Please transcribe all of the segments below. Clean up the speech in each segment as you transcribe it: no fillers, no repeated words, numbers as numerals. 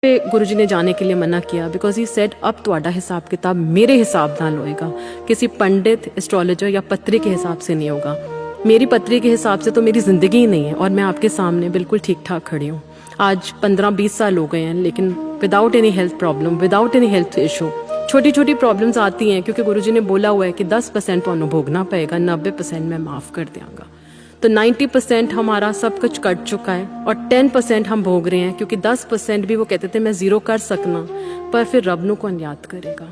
पे गुरुजी ने जाने के लिए मना किया बिकॉज ही सेड अब ਤੁਹਾਡਾ हिसाब किताब मेरे हिसाब नाल होएगा, किसी पंडित एस्ट्रोलॉजर या पत्री के हिसाब से नहीं होगा। मेरी पत्री के हिसाब से तो मेरी ज़िंदगी ही नहीं है और मैं आपके सामने बिल्कुल ठीक ठाक खड़ी हूँ। आज 15-20 साल हो गए हैं, लेकिन without any health problem, without any health issue. छोटी छोटी प्रॉब्लम्स आती हैं क्योंकि गुरुजी ने बोला हुआ है कि 10% तो भोगना पड़ेगा, 90% मैं माफ़ कर दूँगा। तो 90% हमारा सब कुछ कट चुका है और 10% हम भोग रहे हैं, क्योंकि 10% भी वो कहते थे मैं ज़ीरो कर सकना, पर फिर रब नू कौन याद करेगा।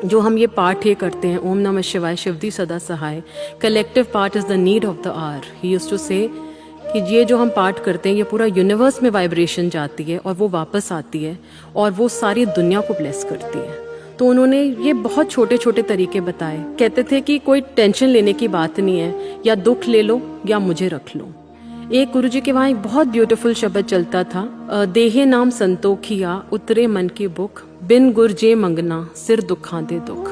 जो हम ये पाठ ये करते हैं, ओम नमः शिवाय शिवदी सदा सहाय, collective part is the need of the hour. He used to say कि ये जो हम पाठ करते हैं ये पूरा यूनिवर्स में वाइब्रेशन जाती है और वो वापस आती है और वो सारी दुनिया को ब्लेस करती है। तो उन्होंने ये बहुत छोटे छोटे तरीके बताए। कहते थे कि कोई टेंशन लेने की बात नहीं है, या दुख ले लो या मुझे रख लो। एक गुरुजी के वहाँ एक बहुत ब्यूटीफुल शब्द चलता था, देहे नाम संतोखिया उतरे मन की बुख, बिन गुर जे मंगना सिर दुखा दे दुख।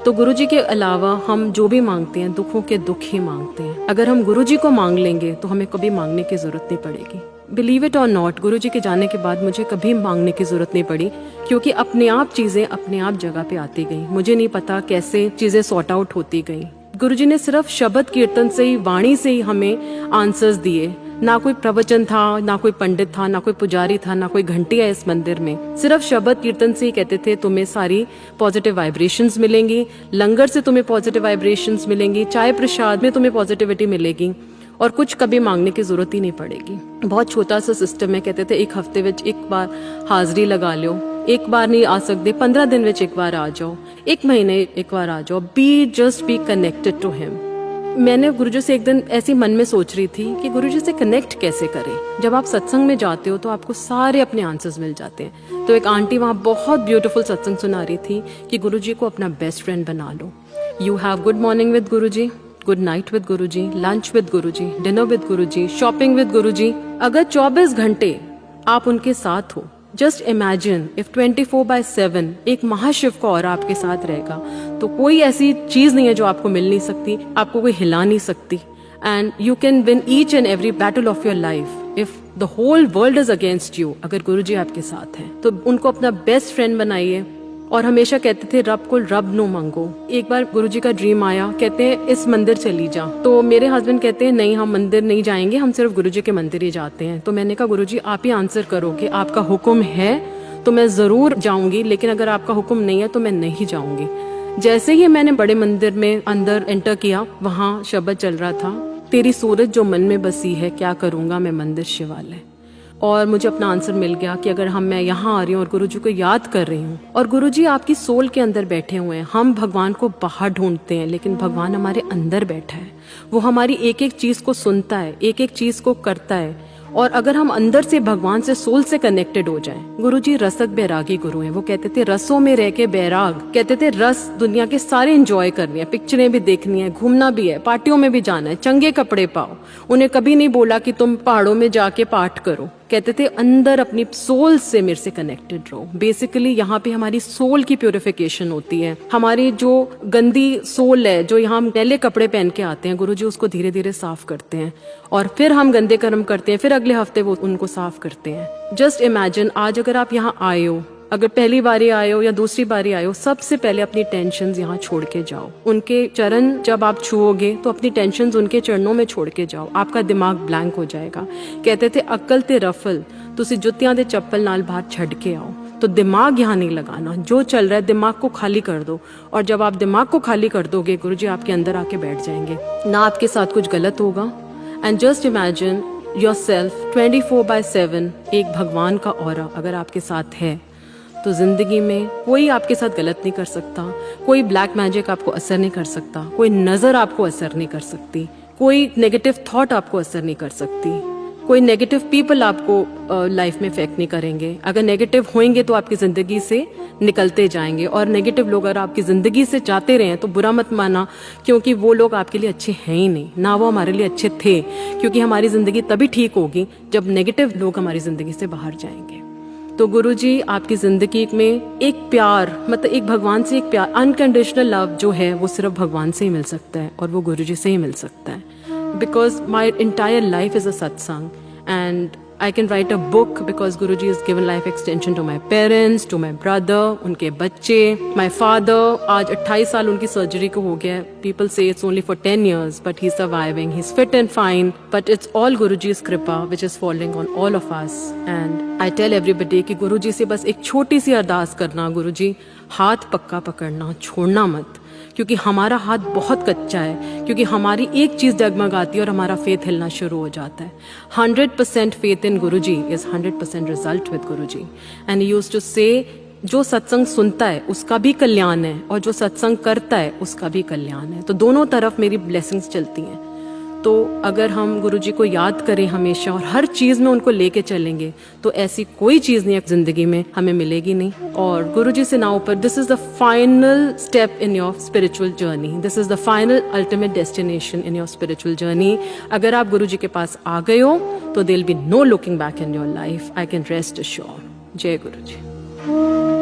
तो गुरुजी के अलावा हम जो भी मांगते हैं दुखों के दुख ही मांगते हैं। अगर हम गुरुजी को मांग लेंगे तो हमें कभी मांगने की जरूरत नहीं पड़ेगी। बिलीव इट और नॉट, गुरुजी के जाने के बाद मुझे कभी मांगने की जरूरत नहीं पड़ी, क्योंकि अपने आप चीजें अपने आप जगह पे आती गई। मुझे नहीं पता कैसे चीजें सॉर्ट आउट होती गई। गुरुजी ने सिर्फ शब्द कीर्तन से ही, वाणी से ही हमें आंसर्स दिए। ना कोई प्रवचन था, ना कोई पंडित था, ना कोई पुजारी था, ना कोई घंटी है इस मंदिर में। सिर्फ शब्द कीर्तन से ही कहते थे तुम्हें सारी पॉजिटिव वाइब्रेशंस मिलेंगी, लंगर से तुम्हें पॉजिटिव वाइब्रेशंस मिलेंगी, चाय प्रसाद में तुम्हें पॉजिटिविटी मिलेगी और कुछ कभी मांगने की जरूरत ही नहीं पड़ेगी। बहुत छोटा सा सिस्टम है। कहते थे एक हफ्ते में एक बार हाजिरी लगा लो, एक बार नहीं आ सकते 15 दिन में एक बार आ जाओ, एक महीने एक बार आ जाओ, बी कनेक्टेड टू हिम। मैंने गुरुजी से एक दिन ऐसी मन में सोच रही थी कि गुरुजी से कनेक्ट कैसे करें। जब आप सत्संग में जाते हो तो आपको सारे अपने आंसर्स मिल जाते हैं। तो एक आंटी वहाँ बहुत ब्यूटीफुल सत्संग सुना रही थी कि गुरुजी को अपना बेस्ट फ्रेंड बना लो। You have good morning with Guruji, good night with Guruji, lunch with Guruji, dinner with Guruji, shopping with Guruji. अगर 24 घंटे आप उनके साथ हो, जस्ट इमेजिन इफ 24/7 एक महाशिव का ऑरा आपके साथ रहेगा, तो कोई ऐसी चीज नहीं है जो आपको मिल नहीं सकती, आपको कोई हिला नहीं सकती। And you can win each and every battle of your life if the whole world is against you. अगर गुरुजी आपके साथ हैं तो उनको अपना बेस्ट फ्रेंड बनाइए। और हमेशा कहते थे रब को रब नो मांगो। एक बार गुरुजी का ड्रीम आया, कहते हैं इस मंदिर चली जा। तो मेरे हस्बैंड कहते हैं नहीं, हम मंदिर नहीं जाएंगे, हम सिर्फ गुरुजी के मंदिर ही जाते हैं। तो मैंने कहा गुरुजी आप ही आंसर करो कि आपका हुक्म है तो मैं जरूर जाऊंगी, लेकिन अगर आपका हुक्म नहीं है तो मैं नहीं जाऊंगी। जैसे ही मैंने बड़े मंदिर में अंदर एंटर किया, वहाँ शब्द चल रहा था, तेरी सूरत जो मन में बसी है, क्या करूंगा मैं मंदिर शिवालय। और मुझे अपना आंसर मिल गया कि अगर मैं यहाँ आ रही हूँ और गुरुजी को याद कर रही हूँ, और गुरुजी आपकी सोल के अंदर बैठे हुए हैं। हम भगवान को बाहर ढूंढते हैं, लेकिन भगवान हमारे अंदर बैठा है। वो हमारी एक एक चीज को सुनता है, एक एक चीज को करता है। और अगर हम अंदर से भगवान से, सोल से कनेक्टेड हो जाएं। गुरुजी रसक बैरागी गुरु हैं। वो कहते थे रसों में रह के बैराग, कहते थे रस दुनिया के सारे एंजॉय करनी है, पिक्चरें भी देखनी है, घूमना भी है, पार्टियों में भी जाना है, चंगे कपड़े पाओ। उन्हें कभी नहीं बोला कि तुम पहाड़ों में जाके पाठ करो। कहते थे अंदर अपनी सोल से मेरे से कनेक्टेड रहो। बेसिकली यहाँ पे हमारी सोल की प्योरिफिकेशन होती है। हमारी जो गंदी सोल है, जो यहाँ हम मैले कपड़े पहन के आते हैं, गुरुजी उसको धीरे धीरे साफ करते हैं और फिर हम गंदे कर्म करते हैं, फिर अगले हफ्ते वो उनको साफ करते हैं। जस्ट इमेजिन आज अगर आप यहाँ आए हो, अगर पहली बारी आए हो या दूसरी बारी आए हो, सबसे पहले अपनी टेंशन्स यहाँ छोड़ के जाओ। उनके चरण जब आप छुओगे तो अपनी टेंशन्स उनके चरणों में छोड़ के जाओ। आपका दिमाग ब्लैंक हो जाएगा। कहते थे अक्ल ते रफल, तुसी जुत्तियां दे चप्पल नाल बाहर छड़ के आओ। तो दिमाग यहाँ नहीं लगाना, जो चल रहा है दिमाग को खाली कर दो। और जब आप दिमाग को खाली कर दोगे, गुरुजी आपके अंदर आके बैठ जाएंगे। ना आपके साथ कुछ गलत होगा। एंड जस्ट इमेजिन योरसेल्फ 24/7 एक भगवान का ऑरा अगर आपके साथ है, तो जिंदगी में कोई आपके साथ गलत नहीं कर सकता, कोई ब्लैक मैजिक आपको असर नहीं कर सकता, कोई नजर आपको असर नहीं कर सकती, कोई नेगेटिव थॉट आपको असर नहीं कर सकती, कोई नेगेटिव पीपल आपको लाइफ में इफेक्ट नहीं करेंगे। अगर नेगेटिव होंगे तो आपकी जिंदगी से निकलते जाएंगे, और नेगेटिव लोग अगर आपकी जिंदगी से जाते रहे तो बुरा मत माना, क्योंकि वो लोग आपके लिए अच्छे हैं ही नहीं, ना वो हमारे लिए अच्छे थे। क्योंकि हमारी जिंदगी तभी ठीक होगी जब नेगेटिव लोग हमारी जिंदगी से बाहर जाएंगे। तो गुरुजी आपकी जिंदगी में एक प्यार, मतलब एक भगवान से एक प्यार, अनकंडीशनल लव जो है वो सिर्फ भगवान से ही मिल सकता है और वो गुरुजी से ही मिल सकता है। Because my entire life is a सत्संग and I can write a book because Guruji has given life extension to my parents, to my brother, उनके बच्चे, my father. आज 28 साल उनकी सर्जरी को हो गया. People say it's only for 10 years, but he's surviving. He's fit and fine. But it's all Guruji's kripa which is falling on all of us. And I tell everybody कि गुरुजी से बस एक छोटी सी अरदास करना, गुरुजी हाथ पक्का पकड़ना, छोड़ना मत, क्योंकि हमारा हाथ बहुत कच्चा है, क्योंकि हमारी एक चीज़ डगमगाती है और हमारा फेथ हिलना शुरू हो जाता है. 100% faith in Guruji is 100% result with Guruji. And he used to say जो सत्संग सुनता है उसका भी कल्याण है और जो सत्संग करता है उसका भी कल्याण है. तो दोनों तरफ मेरी ब्लेसिंग्स चलती हैं. तो अगर हम गुरुजी को याद करें हमेशा और हर चीज़ में उनको लेके चलेंगे तो ऐसी कोई चीज़ नहीं ज़िंदगी में हमें मिलेगी नहीं. और गुरुजी से ना ऊपर, this is the final step in your spiritual journey. This is the final ultimate destination in your spiritual journey. अगर आप गुरुजी के पास आ गए हो तो there will be no looking back in your life. I can rest assure. जय गुरुजी.